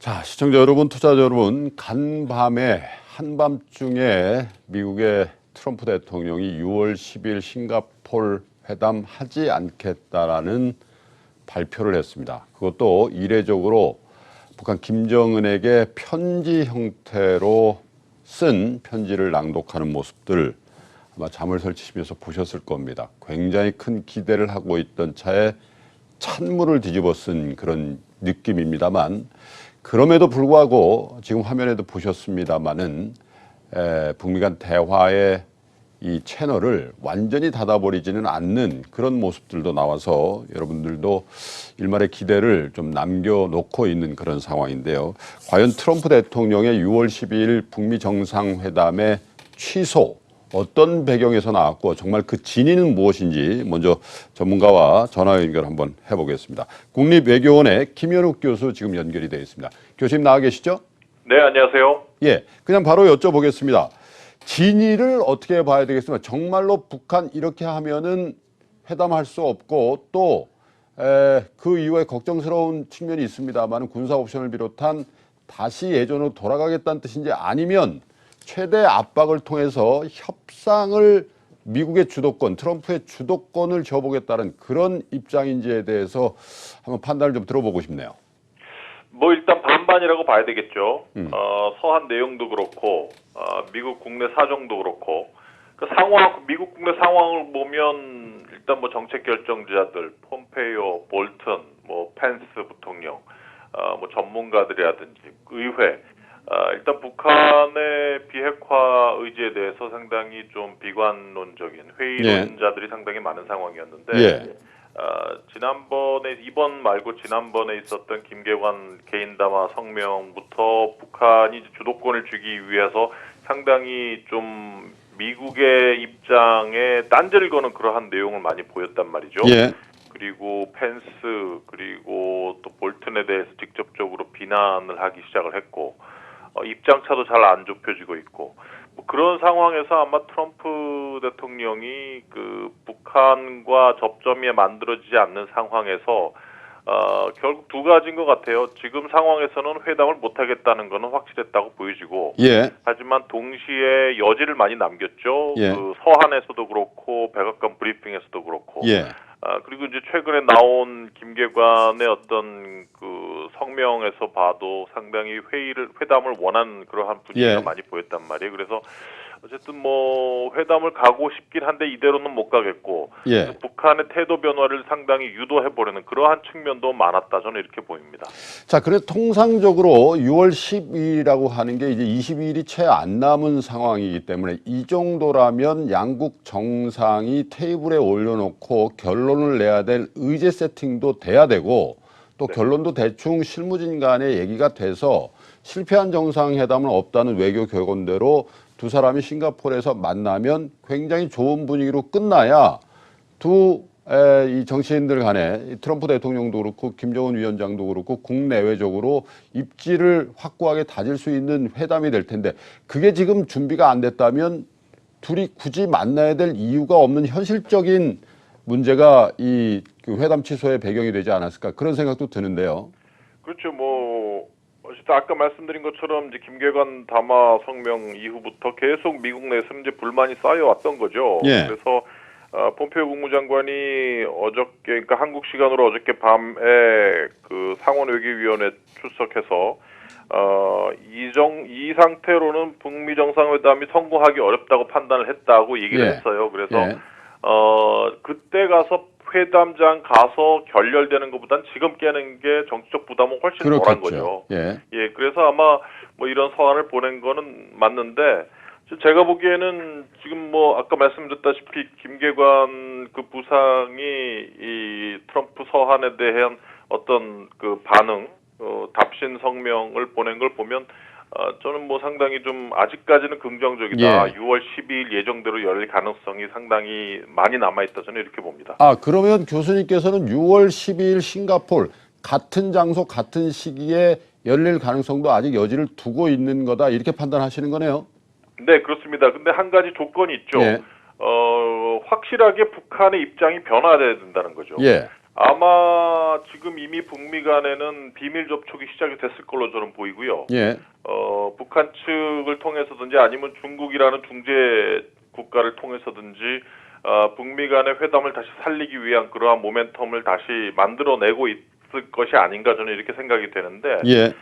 자, 시청자 여러분, 투자자 여러분, 간밤에 한밤중에 미국의 트럼프 대통령이 6월 10일 싱가포르 회담 하지 않겠다라는 발표를 했습니다. 그것도 이례적으로 북한 김정은에게 편지 형태로 쓴 편지를 낭독하는 모습들 아마 잠을 설치시면서 보셨을 겁니다. 굉장히 큰 기대를 하고 있던 차에 찬물을 뒤집어 쓴 그런 느낌입니다만, 그럼에도 불구하고 지금 화면에도 보셨습니다마는 북미 간 대화의 이 채널을 완전히 닫아버리지는 않는 그런 모습들도 나와서 여러분들도 일말의 기대를 좀 남겨놓고 있는 그런 상황인데요. 과연 트럼프 대통령의 6월 12일 북미 정상회담의 취소, 어떤 배경에서 나왔고 정말 그 진위는 무엇인지 먼저 전문가와 전화 연결 한번 해보겠습니다. 국립외교원의 김현욱 교수 지금 연결이 되어 있습니다. 교수님 나와 계시죠? 네, 안녕하세요. 예, 그냥 바로 여쭤보겠습니다. 진위를 어떻게 봐야 되겠습니까? 정말로 북한 이렇게 하면은 회담할 수 없고 또 그 이후에 걱정스러운 측면이 있습니다만 군사 옵션을 비롯한 다시 예전으로 돌아가겠다는 뜻인지 아니면 최대 압박을 통해서 협상을 미국의 주도권, 트럼프의 주도권을 줘보겠다는 그런 입장인지에 대해서 한번 판단을 좀 들어보고 싶네요. 일단 반반이라고 봐야 되겠죠. 서한 내용도 그렇고, 미국 국내 사정도 그렇고, 그 상황, 미국 국내 상황을 보면 일단 정책 결정자들, 폼페이오, 볼튼, 펜스 부통령, 전문가들이라든지 의회, 일단 북한의 비핵화 의지에 대해서 상당히 좀 비관론적인 회의론자들이 상당히 많은 상황이었는데, 지난번에 이번 말고 지난번에 있었던 김계관 개인 담화 성명부터 북한이 주도권을 주기 위해서 상당히 좀 미국의 입장에 딴지를 거는 그러한 내용을 많이 보였단 말이죠. 그리고 펜스 그리고 또 볼튼에 대해서 직접적으로 비난을 하기 시작을 했고 입장차도 잘 안 좁혀지고 있고 그런 상황에서 아마 트럼프 대통령이 그 북한과 접점이 만들어지지 않는 상황에서 결국 두 가지인 것 같아요. 지금 상황에서는 회담을 못하겠다는 것은 확실했다고 보여지고 하지만 동시에 여지를 많이 남겼죠. 그 서한에서도 그렇고 백악관 브리핑에서도 그렇고 그리고 이제 최근에 나온 김계관의 어떤 그 성명에서 봐도 상당히 회담을 원한 그러한 분위기가 많이 보였단 말이에요. 그래서 어쨌든 회담을 가고 싶긴 한데 이대로는 못 가겠고 북한의 태도 변화를 상당히 유도해보려는 그러한 측면도 많았다. 저는 이렇게 보입니다. 자, 그래서 통상적으로 6월 10일이라고 하는 게 이제 22일이 채 안 남은 상황이기 때문에 이 정도라면 양국 정상이 테이블에 올려놓고 결론을 내야 될 의제 세팅도 돼야 되고 또 결론도 대충 실무진 간의 얘기가 돼서 실패한 정상회담은 없다는 외교 격언대로 두 사람이 싱가포르에서 만나면 굉장히 좋은 분위기로 끝나야 이 정치인들 간에 트럼프 대통령도 그렇고 김정은 위원장도 그렇고 국내외적으로 입지를 확고하게 다질 수 있는 회담이 될 텐데 그게 지금 준비가 안 됐다면 둘이 굳이 만나야 될 이유가 없는 현실적인 문제가 이 회담 취소의 배경이 되지 않았을까 그런 생각도 드는데요. 그렇죠. 아까 말씀드린 것처럼 이제 김계관 담화 성명 이후부터 계속 미국 내에서 이제 불만이 쌓여왔던 거죠. 그래서 폼페이오 국무장관이 어저께, 그러니까 한국 시간으로 어저께 밤에 그 상원외교위원회 출석해서 이 상태로는 북미 정상회담이 성공하기 어렵다고 판단을 했다고 얘기를 했어요. 그래서 그때 가서 회담장 가서 결렬되는 것보단 지금 깨는 게 정치적 부담은 훨씬 덜한 거죠. 그래서 아마 이런 서한을 보낸 거는 맞는데 제가 보기에는 지금 아까 말씀드렸다시피 김계관 그 부상이 이 트럼프 서한에 대한 어떤 그 반응, 답신 성명을 보낸 걸 보면 저는 상당히 좀 아직까지는 긍정적이다. 6월 12일 예정대로 열릴 가능성이 상당히 많이 남아있다. 저는 이렇게 봅니다. 그러면 교수님께서는 6월 12일 싱가포르 같은 장소 같은 시기에 열릴 가능성도 아직 여지를 두고 있는 거다 이렇게 판단하시는 거네요. 네, 그렇습니다. 근데 한 가지 조건이 있죠. 확실하게 북한의 입장이 변화돼야 된다는 거죠. 아마 지금 이미 북미 간에는 비밀 접촉이 시작이 됐을 걸로 저는 보이고요. 예. 북한 측을 통해서든지 아니면 중국이라는 중재 국가를 통해서든지 북미 간의 회담을 다시 살리기 위한 그러한 모멘텀을 다시 만들어내고 있을 것이 아닌가 저는 이렇게 생각이 되는데 예.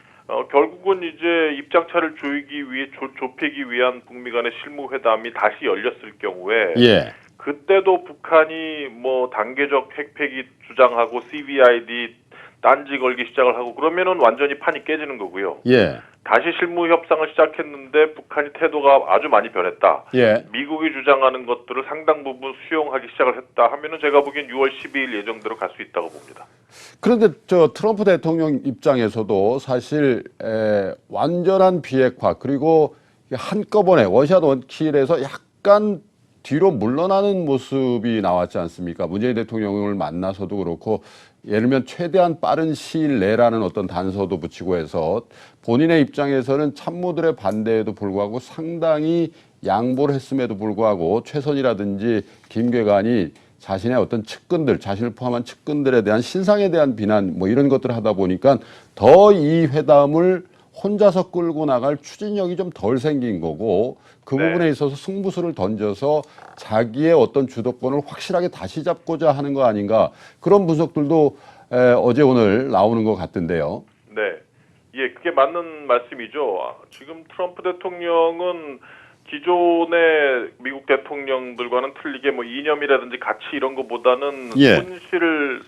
결국은 이제 입장차를 좁히기 위한 북미 간의 실무 회담이 다시 열렸을 경우에 예. 그때도 북한이 뭐 단계적 핵폐기 주장하고 CVID 딴지 걸기 시작을 하고 그러면은 완전히 판이 깨지는 거고요. 예. 다시 실무 협상을 시작했는데 북한이 태도가 아주 많이 변했다. 예. 미국이 주장하는 것들을 상당 부분 수용하기 시작을 했다 하면은 제가 보기엔 6월 12일 예정대로 갈 수 있다고 봅니다. 그런데 저 트럼프 대통령 입장에서도 사실 완전한 비핵화 그리고 한꺼번에 원샷 원킬에서 약간 뒤로 물러나는 모습이 나왔지 않습니까? 문재인 대통령을 만나서도 그렇고 예를 들면 최대한 빠른 시일 내라는 어떤 단서도 붙이고 해서 본인의 입장에서는 참모들의 반대에도 불구하고 상당히 양보를 했음에도 불구하고 최선이라든지 김계관이 자신의 어떤 측근들, 자신을 포함한 측근들에 대한 신상에 대한 비난 뭐 이런 것들을 하다 보니까 더 이 회담을 혼자서 끌고 나갈 추진력이 좀 덜 생긴 거고 그 네. 부분에 있어서 승부수를 던져서 자기의 어떤 주도권을 확실하게 다시 잡고자 하는 거 아닌가 그런 분석들도 어제 오늘 나오는 것 같던데요. 네. 예, 그게 맞는 말씀이죠. 지금 트럼프 대통령은 기존의 미국 대통령들과는 틀리게 뭐 이념이라든지 가치 이런 것보다는 예.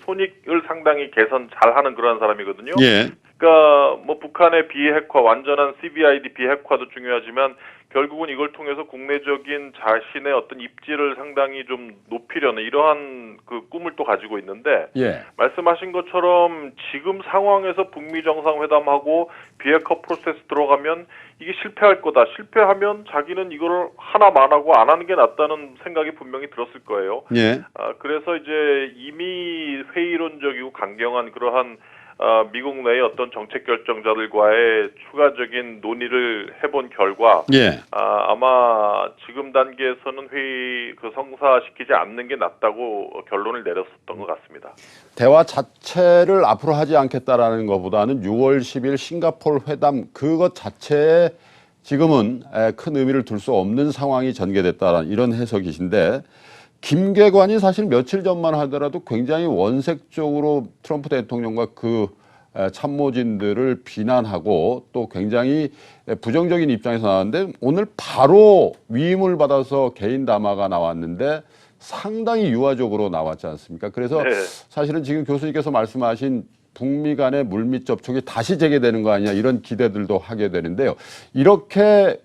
손익을 상당히 개선 잘하는 그런 사람이거든요. 예. 그러니까 뭐 북한의 비핵화, 완전한 CVID 비핵화도 중요하지만 결국은 이걸 통해서 국내적인 자신의 어떤 입지를 상당히 좀 높이려는 이러한 그 꿈을 또 가지고 있는데 예. 말씀하신 것처럼 지금 상황에서 북미 정상회담하고 비핵화 프로세스 들어가면 이게 실패할 거다. 실패하면 자기는 이거를 하나만 하고 안 하는 게 낫다는 생각이 분명히 들었을 거예요. 예. 그래서 이제 이미 회의론적이고 강경한 그러한 미국 내의 어떤 정책 결정자들과의 추가적인 논의를 해본 결과 예. 아마 지금 단계에서는 회의 성사시키지 않는 게 낫다고 결론을 내렸었던 것 같습니다. 대화 자체를 앞으로 하지 않겠다라는 것보다는 6월 10일 싱가포르 회담 그것 자체에 지금은 큰 의미를 둘 수 없는 상황이 전개됐다는 이런 해석이신데 김계관이 사실 며칠 전만 하더라도 굉장히 원색적으로 트럼프 대통령과 그 참모진들을 비난하고 또 굉장히 부정적인 입장에서 나왔는데 오늘 바로 위임을 받아서 개인 담화가 나왔는데 상당히 유화적으로 나왔지 않습니까? 그래서 네. 사실은 지금 교수님께서 말씀하신 북미 간의 물밑 접촉이 다시 재개되는 거 아니냐 이런 기대들도 하게 되는데요. 이렇게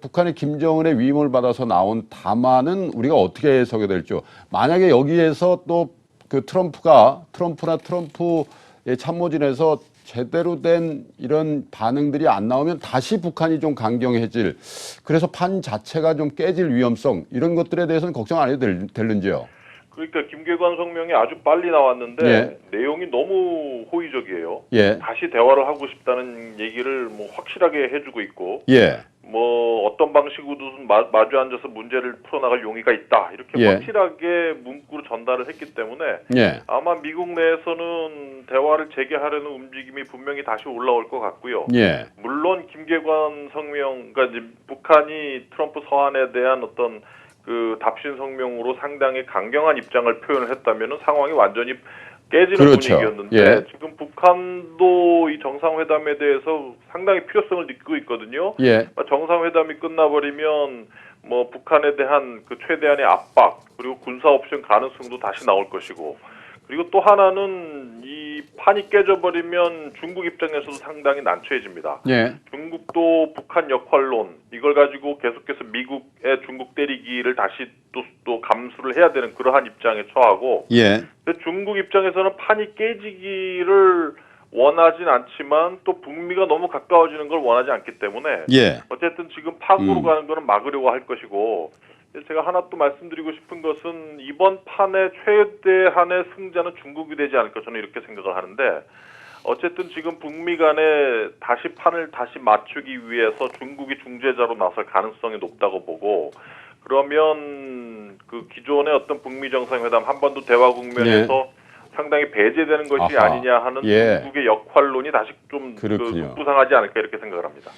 북한의 김정은의 위임을 받아서 나온 담화는 우리가 어떻게 해석이 될지요. 만약에 여기에서 또 그 트럼프나 트럼프의 참모진에서 제대로 된 이런 반응들이 안 나오면 다시 북한이 좀 강경해질 그래서 판 자체가 좀 깨질 위험성 이런 것들에 대해서는 걱정 안 해도 되는지요. 그러니까 김계관 성명이 아주 빨리 나왔는데 예. 내용이 너무 호의적이에요. 예. 다시 대화를 하고 싶다는 얘기를 뭐 확실하게 해주고 있고 예. 뭐 어떤 방식으로든 마주 앉아서 문제를 풀어나갈 용의가 있다 이렇게 예. 확실하게 문구로 전달을 했기 때문에 예. 아마 미국 내에서는 대화를 재개하려는 움직임이 분명히 다시 올라올 것 같고요. 예. 물론 김계관 성명, 그러니까 이제 북한이 트럼프 서한에 대한 어떤 그 답신 성명으로 상당히 강경한 입장을 표현을 했다면은 상황이 완전히 깨지는 그렇죠. 분위기였는데 예. 지금 북한도 이 정상회담에 대해서 상당히 필요성을 느끼고 있거든요. 예. 정상회담이 끝나버리면 뭐 북한에 대한 그 최대한의 압박 그리고 군사 옵션 가능성도 다시 나올 것이고 그리고 또 하나는 이 판이 깨져버리면 중국 입장에서도 상당히 난처해집니다. 예. 중국도 북한 역할론 이걸 가지고 계속해서 미국의 중국 때리기를 다시 또 감수를 해야 되는 그러한 입장에 처하고 예. 근데 중국 입장에서는 판이 깨지기를 원하진 않지만 또 북미가 너무 가까워지는 걸 원하지 않기 때문에 예. 어쨌든 지금 파국으로 가는 거는 막으려고 할 것이고 제가 하나 또 말씀드리고 싶은 것은 이번 판의 최대한의 승자는 중국이 되지 않을까 저는 이렇게 생각을 하는데 어쨌든 지금 북미 간에 다시 판을 다시 맞추기 위해서 중국이 중재자로 나설 가능성이 높다고 보고 그러면 그 기존의 어떤 북미 정상회담 한반도 대화 국면에서 상당히 배제되는 것이 아하. 아니냐 하는 예. 중국의 역할론이 다시 좀 그렇군요. 급부상하지 않을까 이렇게 생각을 합니다.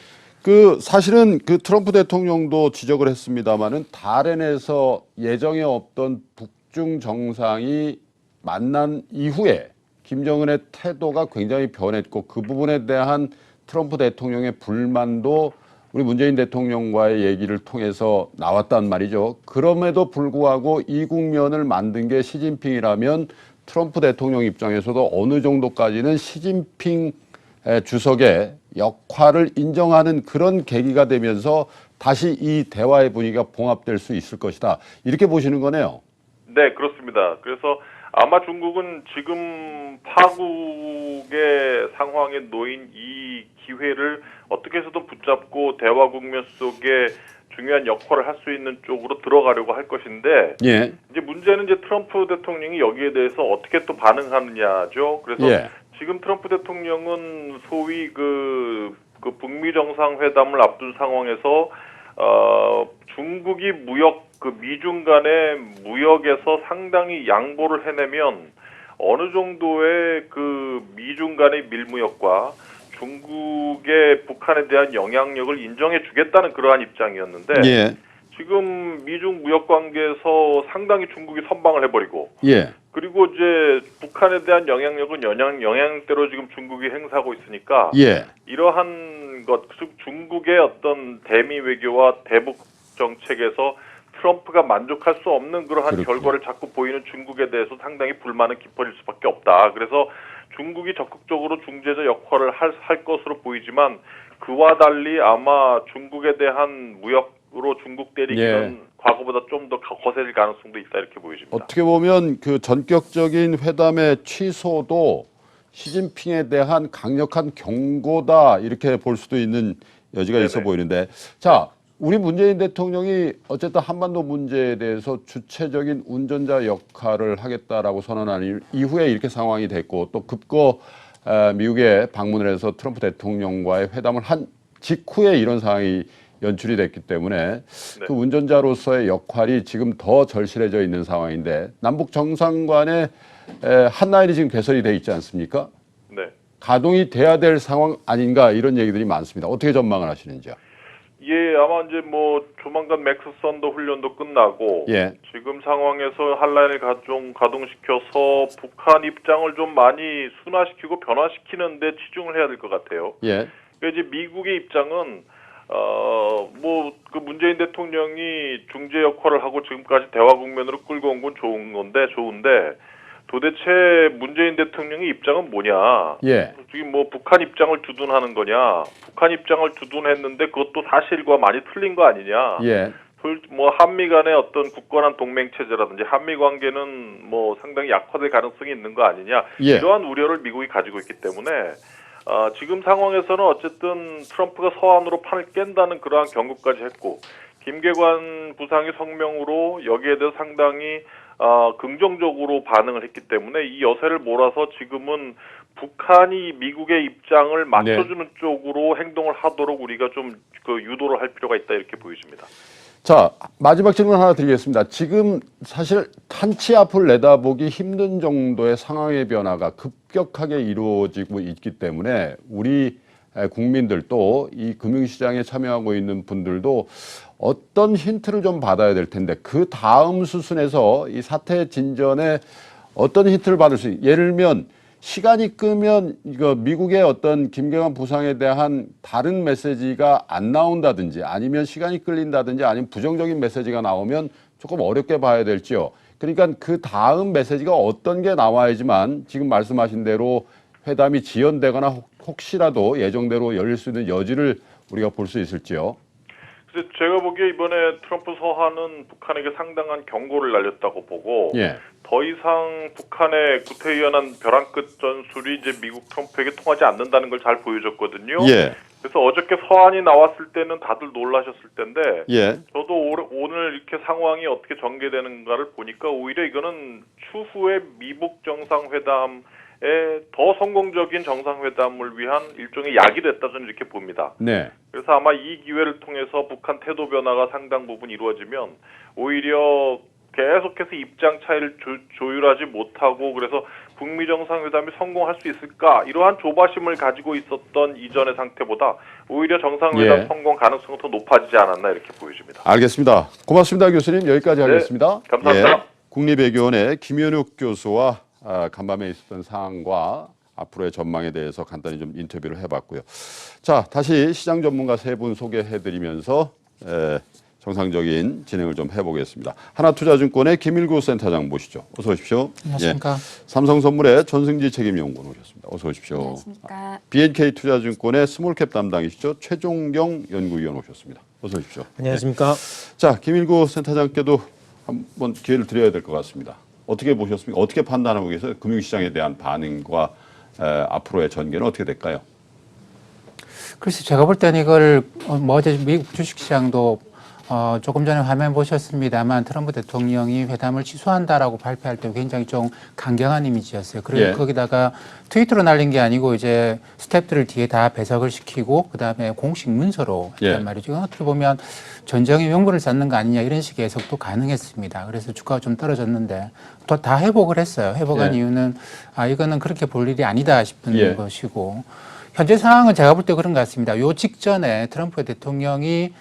사실은 트럼프 대통령도 지적을 했습니다마는 달엔에서 예정에 없던 북중 정상이 만난 이후에 김정은의 태도가 굉장히 변했고 그 부분에 대한 트럼프 대통령의 불만도 우리 문재인 대통령과의 얘기를 통해서 나왔단 말이죠. 그럼에도 불구하고 이 국면을 만든 게 시진핑이라면 트럼프 대통령 입장에서도 어느 정도까지는 시진핑 주석의 역할을 인정하는 그런 계기가 되면서 다시 이 대화의 분위기가 봉합될 수 있을 것이다. 이렇게 보시는 거네요. 네, 그렇습니다. 그래서 아마 중국은 지금 파국의 상황에 놓인 이 기회를 어떻게 해서든 붙잡고 대화 국면 속에 중요한 역할을 할 수 있는 쪽으로 들어가려고 할 것인데 예. 이제 문제는 이제 트럼프 대통령이 여기에 대해서 어떻게 또 반응하느냐죠. 그래서 예. 지금 트럼프 대통령은 소위 그 북미 정상회담을 앞둔 상황에서 중국이 미중 간의 무역에서 상당히 양보를 해내면 어느 정도의 그 미중 간의 밀무역과 중국의 북한에 대한 영향력을 인정해 주겠다는 그러한 입장이었는데 예. 지금 미중 무역 관계에서 상당히 중국이 선방을 해버리고 예. 그리고 이제 북한에 대한 영향력은 영향대로 지금 중국이 행사하고 있으니까 예. 이러한 것, 즉 중국의 어떤 대미 외교와 대북 정책에서 트럼프가 만족할 수 없는 그러한 그렇군요. 결과를 자꾸 보이는 중국에 대해서 상당히 불만은 깊어질 수밖에 없다. 그래서 중국이 적극적으로 중재자 역할을 할 것으로 보이지만 그와 달리 아마 중국에 대한 무역으로 중국 때리기는 과거보다 좀 더 거세질 가능성도 있다 이렇게 보여집니다. 어떻게 보면 그 전격적인 회담의 취소도 시진핑에 대한 강력한 경고다 이렇게 볼 수도 있는 여지가 있어 네네. 보이는데 자 우리 문재인 대통령이 어쨌든 한반도 문제에 대해서 주체적인 운전자 역할을 하겠다라고 선언한 이후에 이렇게 상황이 됐고 또 급거 미국에 방문을 해서 트럼프 대통령과의 회담을 한 직후에 이런 상황이 연출이 됐기 때문에 그 운전자로서의 역할이 지금 더 절실해져 있는 상황인데 남북 정상 간의 한라인이 지금 개설이 돼 있지 않습니까? 네. 가동이 돼야 될 상황 아닌가 이런 얘기들이 많습니다. 어떻게 전망을 하시는지요? 예, 아마 이제 뭐 조만간 맥스 선더 훈련도 끝나고 예. 지금 상황에서 한라인을 가동시켜서 북한 입장을 좀 많이 순화시키고 변화시키는데 치중을 해야 될 것 같아요. 예. 그러니까 이제 미국의 입장은 뭐 그 문재인 대통령이 중재 역할을 하고 지금까지 대화 국면으로 끌고 온 건 좋은데 도대체 문재인 대통령의 입장은 뭐냐? 예. 지금 뭐 북한 입장을 두둔하는 거냐? 북한 입장을 두둔했는데 그것도 사실과 많이 틀린 거 아니냐? 예. 뭐 한미 간의 어떤 굳건한 동맹 체제라든지 한미 관계는 뭐 상당히 약화될 가능성이 있는 거 아니냐? 예. 이러한 우려를 미국이 가지고 있기 때문에 지금 상황에서는 어쨌든 트럼프가 서한으로 판을 깬다는 그러한 경고까지 했고 김계관 부상의 성명으로 여기에 대해서 상당히 긍정적으로 반응을 했기 때문에 이 여세를 몰아서 지금은 북한이 미국의 입장을 맞춰주는 쪽으로 행동을 하도록 우리가 좀 그 유도를 할 필요가 있다 이렇게 보여집니다. 자, 마지막 질문 하나 드리겠습니다. 지금 사실 한치 앞을 내다보기 힘든 정도의 상황의 변화가 급격하게 이루어지고 있기 때문에 우리 국민들 또 이 금융시장에 참여하고 있는 분들도 어떤 힌트를 좀 받아야 될 텐데 그 다음 수순에서 이 사태 진전에 어떤 힌트를 받을 수 예를 들면 시간이 끄면 이거 미국의 어떤 김경환 부상에 대한 다른 메시지가 안 나온다든지 아니면 시간이 끌린다든지 아니면 부정적인 메시지가 나오면 조금 어렵게 봐야 될지요. 그러니까 그 다음 메시지가 어떤 게 나와야지만 지금 말씀하신 대로 회담이 지연되거나 혹시라도 예정대로 열릴 수 있는 여지를 우리가 볼 수 있을지요. 그래서 제가 보기에 이번에 트럼프 서한은 북한에게 상당한 경고를 날렸다고 보고 예. 더 이상 북한의 구태의연한 벼랑 끝 전술이 이제 미국 트럼프에게 통하지 않는다는 걸 잘 보여줬거든요. 예. 그래서 어저께 서한이 나왔을 때는 다들 놀라셨을 텐데 예. 저도 오늘 이렇게 상황이 어떻게 전개되는가를 보니까 오히려 이거는 추후에 미북 정상회담에 더 성공적인 정상회담을 위한 일종의 약이 됐다 저는 이렇게 봅니다. 네. 그래서 아마 이 기회를 통해서 북한 태도 변화가 상당 부분 이루어지면 오히려 계속해서 입장 차이를 조율하지 못하고 그래서 북미 정상회담이 성공할 수 있을까 이러한 조바심을 가지고 있었던 이전의 상태보다 오히려 정상회담 예. 성공 가능성이 더 높아지지 않았나 이렇게 보여집니다. 알겠습니다. 고맙습니다, 교수님. 여기까지 하겠습니다. 감사합니다. 예, 국립외교원의 김현욱 교수와 간밤에 있었던 상황과 앞으로의 전망에 대해서 간단히 좀 인터뷰를 해봤고요. 자, 다시 시장 전문가 세 분 소개해드리면서 정상적인 진행을 좀 해보겠습니다. 하나투자증권의 김일구 센터장 모시죠. 어서 오십시오. 안녕하십니까. 삼성선물의 전승지 책임연구원 오셨습니다. 어서 오십시오. 안녕하십니까. BNK투자증권의 스몰캡 담당이시죠. 최종경 연구위원 오셨습니다. 어서 오십시오. 안녕하십니까. 자, 김일구 센터장께도 한번 기회를 드려야 될 것 같습니다. 어떻게 보셨습니까? 어떻게 판단하고 계세요? 금융시장에 대한 반응과 앞으로의 전개는 어떻게 될까요? 글쎄 제가 볼 때는 이걸 어제 미국 주식시장도 조금 전에 화면 보셨습니다만 트럼프 대통령이 회담을 취소한다라고 발표할 때 굉장히 좀 강경한 이미지였어요. 그리고 예. 거기다가 트위터로 날린 게 아니고 이제 스태프들을 뒤에 다 배석을 시키고 그다음에 공식 문서로 했단 예. 말이죠. 이건 어떻게 보면 전쟁의 명분을 쌓는 거 아니냐 이런 식의 해석도 가능했습니다. 그래서 주가가 좀 떨어졌는데 또 다 회복을 했어요. 회복한 예. 이유는 이거는 그렇게 볼 일이 아니다 싶은 예. 것이고 현재 상황은 제가 볼 때 그런 것 같습니다. 요 직전에 트럼프 대통령이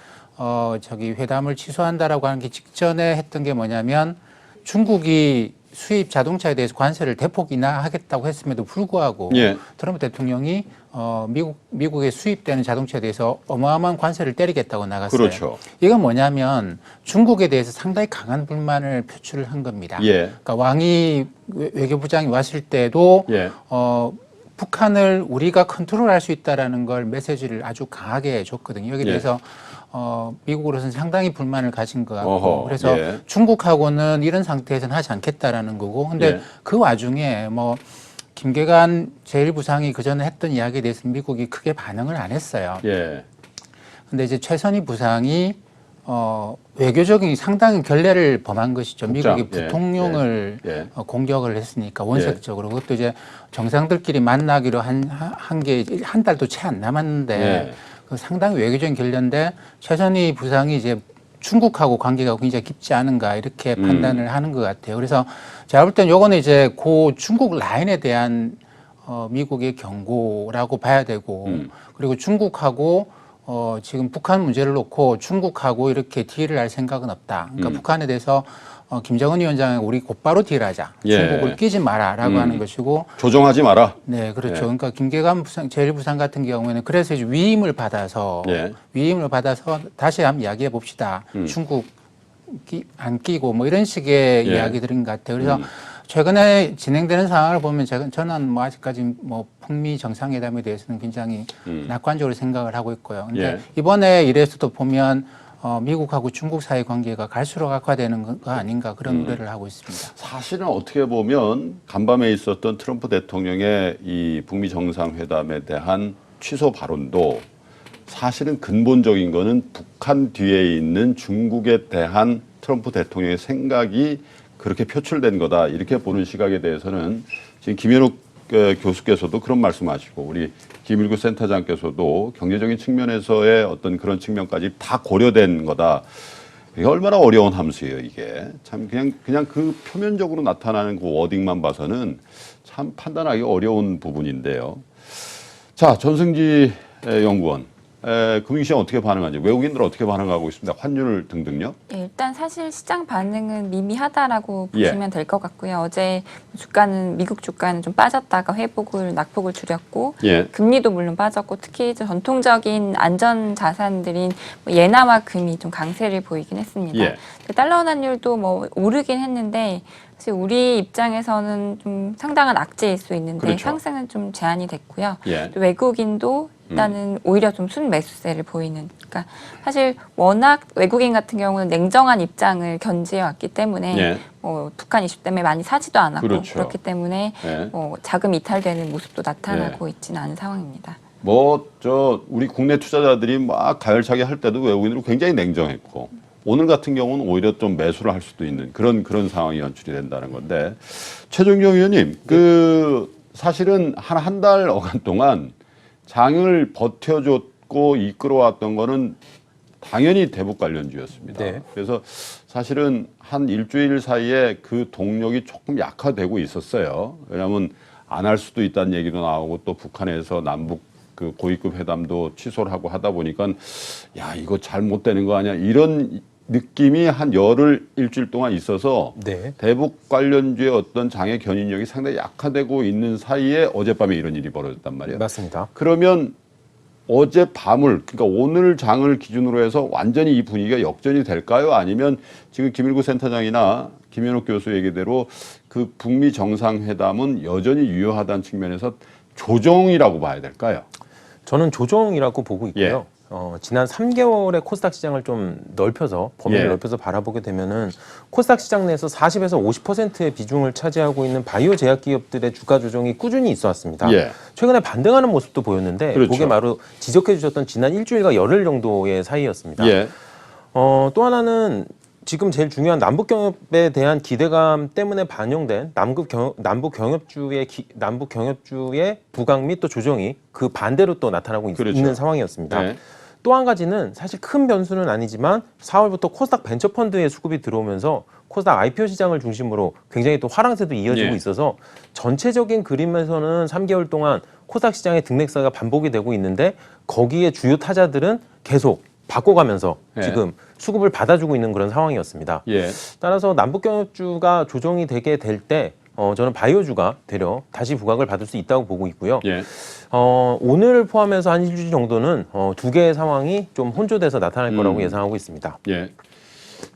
회담을 취소한다라고 하는 게 직전에 했던 게 뭐냐면 중국이 수입 자동차에 대해서 관세를 대폭 인하하겠다고 했음에도 불구하고 예. 트럼프 대통령이 미국에 수입되는 자동차에 대해서 어마어마한 관세를 때리겠다고 나갔어요. 그렇죠. 이건 뭐냐면 중국에 대해서 상당히 강한 불만을 표출을 한 겁니다. 예. 그러니까 왕이 외교부장이 왔을 때도 예. 북한을 우리가 컨트롤할 수 있다라는 걸 메시지를 아주 강하게 줬거든요. 여기에 예. 대해서 미국으로서는 상당히 불만을 가진 것 같고 어허, 그래서 예. 중국하고는 이런 상태에서는 하지 않겠다라는 거고 근데 예. 그 와중에 김계관 제1부상이 그전에 했던 이야기에 대해서 미국이 크게 반응을 안 했어요. 예. 근데 이제 최선희 부상이 외교적인 상당히 결례를 범한 것이죠. 국장, 미국이 예, 부통령을 예, 예. 공격을 했으니까 원색적으로 그것도 이제 정상들끼리 만나기로 한 게 한 달도 채 안 남았는데 예. 그 상당히 외교적인 결례인데 최선희 부상이 이제 중국하고 관계가 굉장히 깊지 않은가 이렇게 판단을 하는 것 같아요. 그래서 제가 볼 땐 요거는 이제 그 중국 라인에 대한 미국의 경고라고 봐야 되고 그리고 중국하고 지금 북한 문제를 놓고 중국하고 이렇게 딜을 할 생각은 없다. 그러니까 북한에 대해서 김정은 위원장이 우리 곧바로 딜하자. 예. 중국을 끼지 마라라고 하는 것이고. 조정하지 마라. 네, 그렇죠. 예. 그러니까 김계관 부상, 제1부상 같은 경우에는 그래서 이제 위임을 받아서 예. 다시 한번 이야기해 봅시다. 중국 안 끼고 뭐 이런 식의 예. 이야기들인 것 같아요. 그래서 최근에 진행되는 상황을 보면 저는 아직까지 북미 정상회담에 대해서는 굉장히 낙관적으로 생각을 하고 있고요. 근데 예. 이번에 이래서도 보면 미국하고 중국 사이 관계가 갈수록 악화되는 거 아닌가 그런 우려를 하고 있습니다. 사실은 어떻게 보면 간밤에 있었던 트럼프 대통령의 이 북미 정상회담에 대한 취소 발언도 사실은 근본적인 거는 북한 뒤에 있는 중국에 대한 트럼프 대통령의 생각이 그렇게 표출된 거다 이렇게 보는 시각에 대해서는 지금 김현욱 교수께서도 그런 말씀하시고 우리 김일구 센터장께서도 경제적인 측면에서의 어떤 그런 측면까지 다 고려된 거다. 이게 얼마나 어려운 함수예요 이게. 참 그냥 그 표면적으로 나타나는 그 워딩만 봐서는 참 판단하기 어려운 부분인데요. 자, 전승지 연구원. 금융시장 어떻게 반응하는지 외국인들 어떻게 반응하고 있습니다. 환율 등등요. 예, 일단 사실 시장 반응은 미미하다라고 예. 보시면 될 것 같고요. 어제 미국 주가는 좀 빠졌다가 낙폭을 줄였고 예. 금리도 물론 빠졌고 특히 전통적인 안전 자산들인 예나와 금이 좀 강세를 보이긴 했습니다. 예. 달러 환율도 오르긴 했는데 사실 우리 입장에서는 좀 상당한 악재일 수 있는데 그렇죠. 상승은 좀 제한이 됐고요. 예. 또 외국인도 일단은 오히려 좀 순매수세를 보이는. 그러니까 사실 워낙 외국인 같은 경우는 냉정한 입장을 견지해 왔기 때문에 예. 북한 이슈 때문에 많이 사지도 않았고 그렇죠. 그렇기 때문에 예. 자금 이탈되는 모습도 나타나고 있지는 않은 상황입니다. 우리 국내 투자자들이 막 가열차게 할 때도 외국인으로 굉장히 냉정했고 오늘 같은 경우는 오히려 좀 매수를 할 수도 있는 그런 상황이 연출이 된다는 건데 최종경 의원님 사실은 한 달 어간 동안 장을 버텨줬고 이끌어왔던 거는 당연히 대북 관련주였습니다. 네. 그래서 사실은 한 일주일 사이에 그 동력이 조금 약화되고 있었어요. 왜냐하면 안 할 수도 있다는 얘기도 나오고 또 북한에서 남북 그 고위급 회담도 취소를 하고 하다 보니까 야 이거 잘못되는 거 아니야 이런 느낌이 한 일주일 동안 있어서 네. 대북 관련주의 어떤 장애 견인력이 상당히 약화되고 있는 사이에 어젯밤에 이런 일이 벌어졌단 말이에요. 맞습니다. 그러면 어젯밤을 그러니까 오늘 장을 기준으로 해서 완전히 이 분위기가 역전이 될까요? 아니면 지금 김일구 센터장이나 김현욱 교수 얘기대로 그 북미 정상회담은 여전히 유효하다는 측면에서 조정이라고 봐야 될까요? 저는 조정이라고 보고 있고요. 예. 지난 3개월의 코스닥 시장을 좀 넓혀서 범위를 예. 넓혀서 바라보게 되면은 코스닥 시장 내에서 40에서 50%의 비중을 차지하고 있는 바이오 제약 기업들의 주가 조정이 꾸준히 있어 왔습니다. 예. 최근에 반등하는 모습도 보였는데 그렇죠. 그게 바로 지적해 주셨던 지난 일주일과 열흘 정도의 사이였습니다. 예. 또 하나는 지금 제일 중요한 남북 경협에 대한 기대감 때문에 반영된 남북 경협주의 부각 및 또 조정이 그 반대로 또 나타나고 그렇죠. 있는 상황이었습니다. 네. 또 한 가지는 사실 큰 변수는 아니지만 4월부터 코스닥 벤처펀드의 수급이 들어오면서 코스닥 IPO 시장을 중심으로 굉장히 또 화랑세도 이어지고 예. 있어서 전체적인 그림에서는 3개월 동안 코스닥 시장의 등락사가 반복이 되고 있는데 거기에 주요 타자들은 계속 바꿔가면서 예. 지금 수급을 받아주고 있는 그런 상황이었습니다. 예. 따라서 남북경협주가 조정이 되게 될 때 저는 바이오주가 되려 다시 부각을 받을 수 있다고 보고 있고요. 예. 오늘 포함해서 한 일주일 정도는 두 개의 상황이 좀 혼조돼서 나타날 거라고 예상하고 있습니다. 예.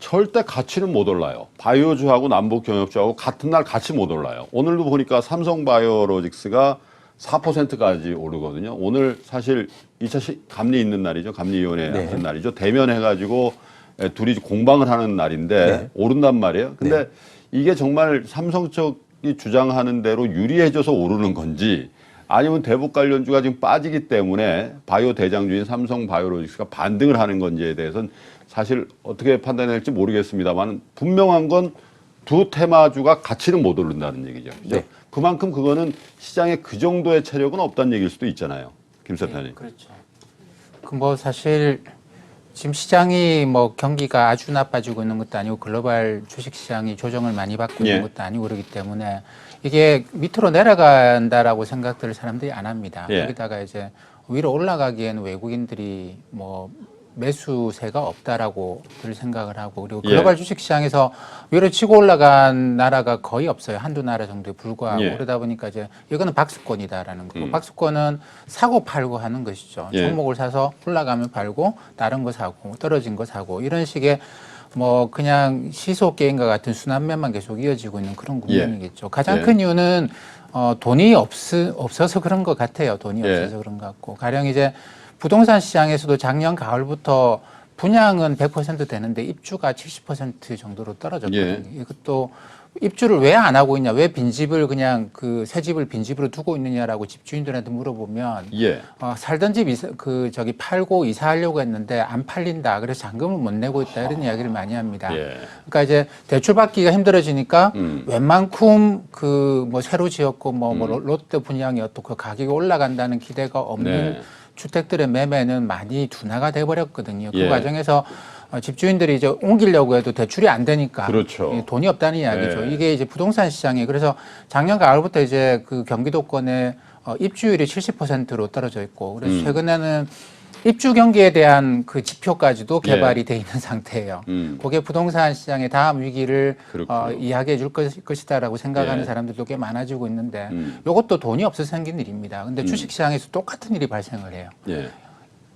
절대 같이는 못 올라요. 바이오주하고 남북경협주하고 같은 날 같이 못 올라요. 오늘도 보니까 삼성바이오로직스가 4%까지 오르거든요. 오늘 사실 2차 감리 있는 날이죠. 감리위원회 네. 하는 날이죠. 대면해가지고 둘이 공방을 하는 날인데 네. 오른단 말이에요. 근데 네. 이게 정말 삼성 측이 주장하는 대로 유리해져서 오르는 건지 아니면 대북 관련주가 지금 빠지기 때문에 바이오 대장주인 삼성바이오로직스가 반등을 하는 건지에 대해서는 사실 어떻게 판단해야 될지 모르겠습니다만 분명한 건 두 테마주가 같이는 못 오른다는 얘기죠. 그죠? 네. 그만큼 그거는 시장에 그 정도의 체력은 없다는 얘기일 수도 있잖아요. 김 센터님. 그렇죠. 그 뭐 사실 지금 시장이 뭐 경기가 아주 나빠지고 있는 것도 아니고 글로벌 주식 시장이 조정을 많이 받고 예. 있는 것도 아니고 그렇기 때문에 이게 밑으로 내려간다라고 생각들을 사람들이 안 합니다. 예. 여기다가 이제 위로 올라가기에는 외국인들이 뭐 매수세가 없다라고들 생각을 하고 그리고 글로벌 예. 주식 시장에서 위로 치고 올라간 나라가 거의 없어요. 한두 나라 정도에 불과하고 예. 그러다 보니까 이제 이거는 박스권이다라는 거고 박스권은 사고 팔고 하는 것이죠. 예. 종목을 사서 올라가면 팔고 다른 거 사고 떨어진 거 사고 이런 식의 뭐 그냥 시소 게임과 같은 순환매만 계속 이어지고 있는 그런 국면이겠죠. 가장 예. 큰 이유는 돈이 없어서 그런 것 같아요. 돈이 예. 없어서 그런 것 같고 가령 이제 부동산 시장에서도 작년 가을부터 분양은 100% 되는데 입주가 70% 정도로 떨어졌거든요. 예. 이것도 입주를 왜 안 하고 있냐, 왜 빈집을 그냥 그 새 집을 빈집으로 두고 있느냐라고 집주인들한테 물어보면 예. 살던 집 팔고 이사하려고 했는데 안 팔린다. 그래서 잔금을 못 내고 있다 이런 이야기를 많이 합니다. 예. 그러니까 이제 대출 받기가 힘들어지니까 웬만큼 그 뭐 새로 지었고 뭐 롯데 분양이었고 그 가격이 올라간다는 기대가 없는 네. 주택들의 매매는 많이 둔화가 돼버렸거든요. 그 예. 과정에서 집주인들이 이제 옮기려고 해도 대출이 안 되니까 그렇죠. 이 돈이 없다는 이야기죠. 예. 이게 이제 부동산 시장에 그래서 작년 가을부터 이제 그 경기도권의 입주율이 70%로 떨어져 있고 그래서 최근에는 입주 경기에 대한 그 지표까지도 개발이 돼 있는 상태예요. 그게 부동산 시장의 다음 위기를 그렇군요. 이야기해 줄 것이다라고 생각하는 예. 사람들도 꽤 많아지고 있는데 이것도 돈이 없어서 생긴 일입니다. 근데 주식시장에서 똑같은 일이 발생을 해요. 예.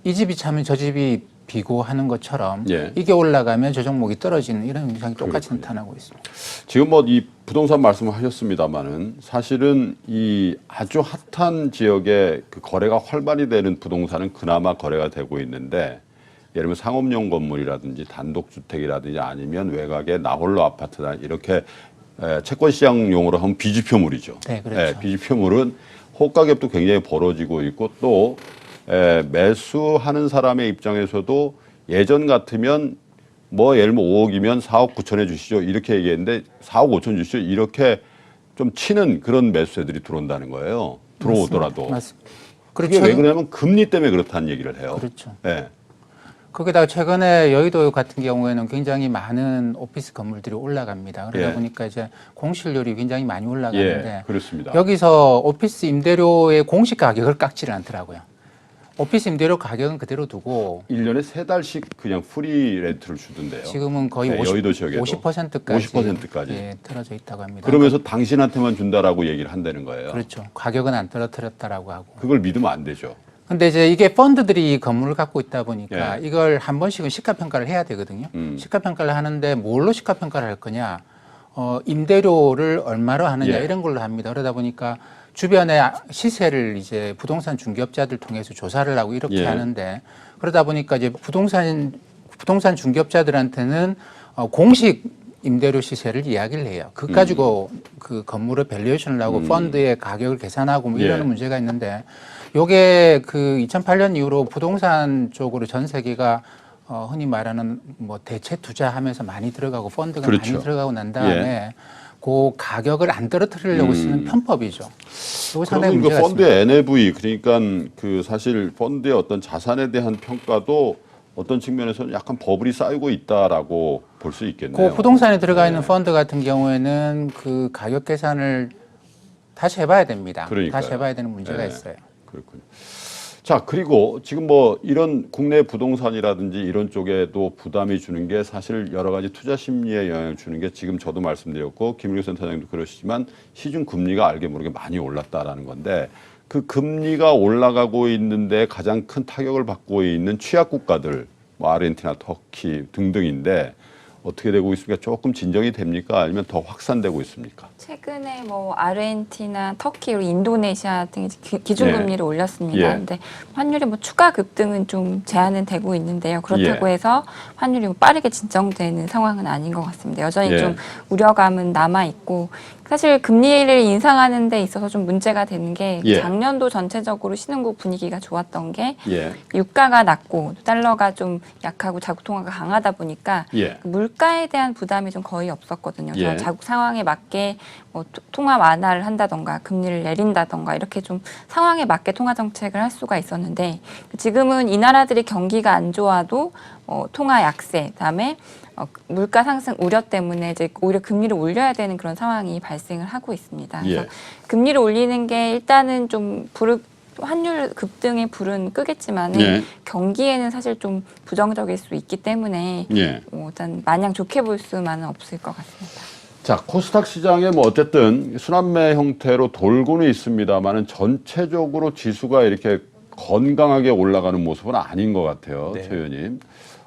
이 집이 차면 저 집이 비고 하는 것처럼 예. 이게 올라가면 저 종목이 떨어지는 이런 현상이 똑같이 그렇군요. 나타나고 있습니다. 지금 뭐 이 부동산 말씀을 하셨습니다만은 사실은 이 아주 핫한 지역에 그 거래가 활발히 되는 부동산은 그나마 거래가 되고 있는데 예를 들면 상업용 건물이라든지 단독주택이라든지 아니면 외곽의 나홀로 아파트나 이렇게 채권 시장 용어로 하면 비지표물이죠. 네, 그렇죠. 비지표물은 호가격도 굉장히 벌어지고 있고 또 매수하는 사람의 입장에서도 예전 같으면 뭐 예를 들면 5억이면 4억 9천에 주시죠 이렇게 얘기했는데 4억 5천 주시죠 이렇게 좀 치는 그런 매수세들이 들어온다는 거예요. 들어오더라도. 맞습니다. 그게 왜 그러냐면 금리 때문에 그렇다는 얘기를 해요. 그렇죠. 네. 거기다가 최근에 여의도 같은 경우에는 굉장히 많은 오피스 건물들이 올라갑니다. 그러다 예. 보니까 이제 공실률이 굉장히 많이 올라가는데 예, 그렇습니다. 여기서 오피스 임대료의 공식 가격을 깎지를 않더라고요. 오피스 임대료 가격은 그대로 두고 1년에 3달씩 그냥 프리 렌트를 주던데요. 지금은 거의 네, 50, 여의도 지역에도 50%까지 50%까지. 예, 떨어져 있다고 합니다. 그러면서 당신한테만 준다라고 얘기를 한다는 거예요. 그렇죠. 가격은 안 떨어뜨렸다라고 하고. 그걸 믿으면 안 되죠. 근데 이제 이게 펀드들이 건물을 갖고 있다 보니까 예. 이걸 한 번씩은 시가 평가를 해야 되거든요. 시가 평가를 하는데 뭘로 시가 평가를 할 거냐? 임대료를 얼마로 하느냐 예. 이런 걸로 합니다. 그러다 보니까 주변의 시세를 이제 부동산 중개업자들 통해서 조사를 하고 이렇게 예. 하는데 그러다 보니까 이제 부동산 중개업자들한테는 공식 임대료 시세를 이야기를 해요. 그 가지고 그 건물의 밸류에이션을 하고 펀드의 가격을 계산하고 뭐 이러는 예. 문제가 있는데 요게 그 2008년 이후로 부동산 쪽으로 전 세계가 흔히 말하는 뭐 대체 투자하면서 많이 들어가고 펀드가 그렇죠. 많이 들어가고 난 다음에 그 가격을 안 떨어뜨리려고 쓰는 편법이죠. 이거 상당히 그러면 그 문제가 펀드의 있습니다. NAV 그러니까 그 사실 펀드의 어떤 자산에 대한 평가도 어떤 측면에서는 약간 버블이 쌓이고 있다라고 볼 수 있겠네요. 그 부동산에 들어가 있는 펀드 같은 경우에는 그 가격 계산을 다시 해봐야 됩니다. 그러니까요. 다시 해봐야 되는 문제가 네. 있어요. 그렇군요. 자, 그리고 지금 뭐 이런 국내 부동산이라든지 이런 쪽에도 부담이 주는 게 사실 여러 가지 투자 심리에 영향을 주는 게 지금 저도 말씀드렸고 김일규 센터장님도 그러시지만 시중 금리가 알게 모르게 많이 올랐다라는 건데 그 금리가 올라가고 있는데 가장 큰 타격을 받고 있는 취약 국가들 뭐 아르헨티나, 터키 등등인데 어떻게 되고 있습니까? 조금 진정이 됩니까? 아니면 더 확산되고 있습니까? 최근에 뭐 아르헨티나, 터키, 그리고 인도네시아 등이 기준금리를 올렸습니다. 예. 근데 환율이 뭐 추가 급등은 좀 제한은 되고 있는데요. 그렇다고 예. 해서 환율이 뭐 빠르게 진정되는 상황은 아닌 것 같습니다. 여전히 예. 좀 우려감은 남아 있고 사실 금리를 인상하는 데 있어서 좀 문제가 되는 게 예. 작년도 전체적으로 신흥국 분위기가 좋았던 게 예. 유가가 낮고 달러가 좀 약하고 자국 통화가 강하다 보니까 예. 물가에 대한 부담이 좀 거의 없었거든요. 예. 자국 상황에 맞게 뭐 통화 완화를 한다던가 금리를 내린다던가 이렇게 좀 상황에 맞게 통화 정책을 할 수가 있었는데 지금은 이 나라들이 경기가 안 좋아도 통화 약세, 그다음에 물가 상승 우려 때문에 이제 오히려 금리를 올려야 되는 그런 상황이 발생을 하고 있습니다. 그래서 예. 금리를 올리는 게 일단은 좀 환율 급등의 불은 끄겠지만은 예. 경기에는 사실 좀 부정적일 수 있기 때문에 예. 일단 마냥 좋게 볼 수만은 없을 것 같습니다. 자, 코스닥 시장에 뭐 어쨌든 순환매 형태로 돌고는 있습니다만은 전체적으로 지수가 이렇게 건강하게 올라가는 모습은 아닌 것 같아요. 네. 최 의원님.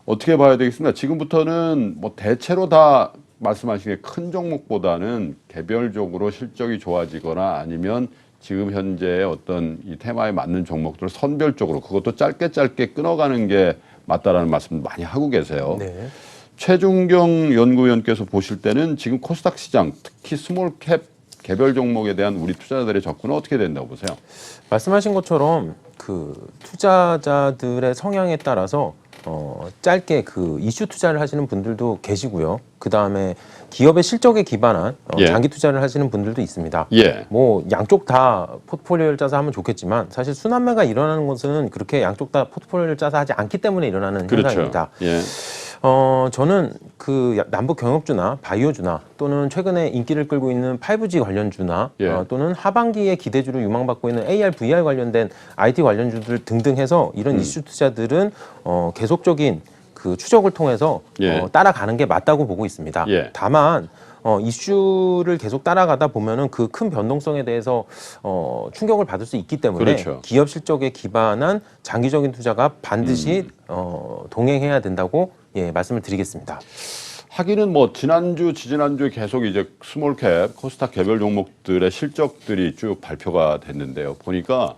어떻게 봐야 되겠습니까? 지금부터는 뭐 대체로 다 말씀하신 게 큰 종목보다는 개별적으로 실적이 좋아지거나 아니면 지금 현재의 어떤 이 테마에 맞는 종목들을 선별적으로 그것도 짧게 끊어가는 게 맞다라는 말씀 많이 하고 계세요. 네. 최준경 연구위원께서 보실 때는 지금 코스닥 시장 특히 스몰캡 개별 종목에 대한 우리 투자자들의 접근은 어떻게 된다고 보세요? 말씀하신 것처럼 그 투자자들의 성향에 따라서 짧게 그 이슈 투자를 하시는 분들도 계시고요. 그 다음에 기업의 실적에 기반한 예. 장기 투자를 하시는 분들도 있습니다. 예. 뭐 양쪽 다 포트폴리오를 짜서 하면 좋겠지만 사실 순환매가 일어나는 것은 그렇게 양쪽 다 포트폴리오를 짜서 하지 않기 때문에 일어나는 그렇죠. 현상입니다. 예. 저는 그 남북 경협주나 바이오주나 또는 최근에 인기를 끌고 있는 5G 관련주나 예. 또는 하반기에 기대주로 유망받고 있는 AR, VR 관련된 IT 관련주들 등등 해서 이런 이슈 투자들은 계속적인 그 추적을 통해서 예. 따라가는 게 맞다고 보고 있습니다. 예. 다만 이슈를 계속 따라가다 보면은 그 큰 변동성에 대해서 충격을 받을 수 있기 때문에 그렇죠. 기업 실적에 기반한 장기적인 투자가 반드시 동행해야 된다고 말씀을 드리겠습니다. 하기는 뭐 지난주, 지지난주 계속 이제 스몰캡 코스닥 개별 종목들의 실적들이 쭉 발표가 됐는데요. 보니까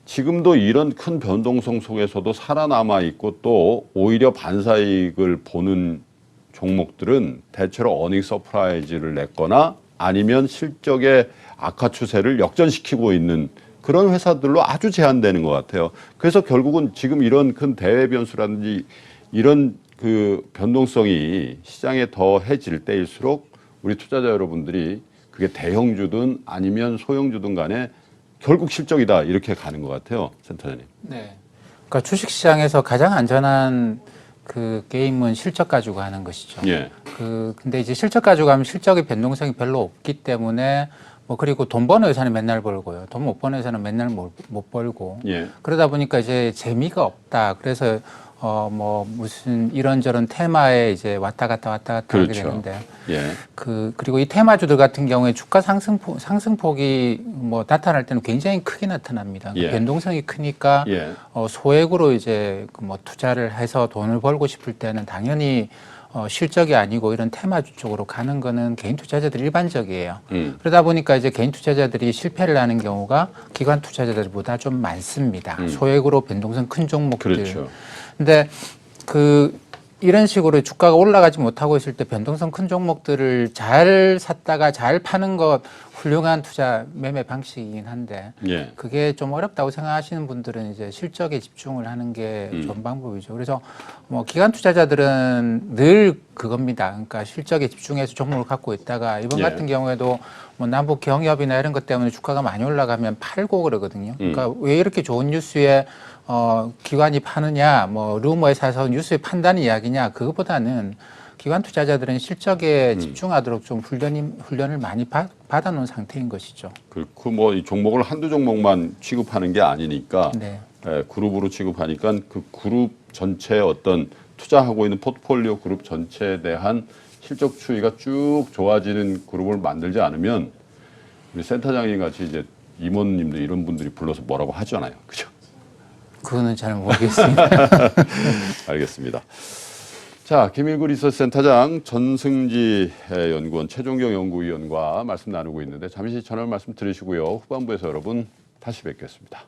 지금도 이런 큰 변동성 속에서도 살아남아 있고 또 오히려 반사이익을 보는 종목들은 대체로 어닝 서프라이즈를 냈거나 아니면 실적의 악화 추세를 역전시키고 있는 그런 회사들로 아주 제한되는 것 같아요. 그래서 결국은 지금 이런 큰 대외 변수라든지 이런 그 변동성이 시장에 더해질 때일수록 우리 투자자 여러분들이 그게 대형주든 아니면 소형주든 간에 결국 실적이다 이렇게 가는 것 같아요. 센터장님. 네. 그러니까 주식시장에서 가장 안전한 그 게임은 실적 가지고 하는 것이죠. 예. 근데 이제 실적 가지고 하면 실적의 변동성이 별로 없기 때문에 뭐 그리고 돈 버는 회사는 맨날 벌고요. 돈 못 버는 회사는 맨날 못 벌고. 예. 그러다 보니까 이제 재미가 없다. 그래서 뭐 무슨 이런저런 테마에 이제 왔다 갔다 하게 그렇죠. 되는데 예. 그리고 이 테마주들 같은 경우에 주가 상승폭이 뭐 나타날 때는 굉장히 크게 나타납니다. 예. 변동성이 크니까 예. 소액으로 이제 뭐 투자를 해서 돈을 벌고 싶을 때는 당연히 실적이 아니고 이런 테마주 쪽으로 가는 거는 개인 투자자들이 일반적이에요. 그러다 보니까 이제 개인 투자자들이 실패를 하는 경우가 기관 투자자들보다 좀 많습니다. 소액으로 변동성 큰 종목들. 그렇죠. 근데 이런 식으로 주가가 올라가지 못하고 있을 때 변동성 큰 종목들을 잘 샀다가 잘 파는 것 훌륭한 투자 매매 방식이긴 한데 예. 그게 좀 어렵다고 생각하시는 분들은 이제 실적에 집중을 하는 게 좋은 방법이죠. 그래서 뭐 기관 투자자들은 늘 그겁니다. 그러니까 실적에 집중해서 종목을 갖고 있다가 이번 예. 같은 경우에도 뭐 남북 경협이나 이런 것 때문에 주가가 많이 올라가면 팔고 그러거든요. 그러니까 왜 이렇게 좋은 뉴스에 기관이 파느냐, 뭐 루머에 사서 뉴스에 판다는 이야기냐, 그것보다는 기관 투자자들은 실적에 집중하도록 좀 훈련을 많이 받아놓은 상태인 것이죠. 그렇고 뭐 이 종목을 한두 종목만 취급하는 게 아니니까 네. 그룹으로 취급하니까 그 그룹 전체의 어떤 투자하고 있는 포트폴리오 그룹 전체에 대한 실적 추이가 쭉 좋아지는 그룹을 만들지 않으면 우리 센터장님 같이 이제 임원님들 이런 분들이 불러서 뭐라고 하잖아요. 그죠? 그거는 잘 모르겠습니다. 알겠습니다. 자, 김일구 리서치 센터장 전승지 연구원 최종경 연구위원과 말씀 나누고 있는데 잠시 전화 말씀 드리시고요. 후반부에서 여러분 다시 뵙겠습니다.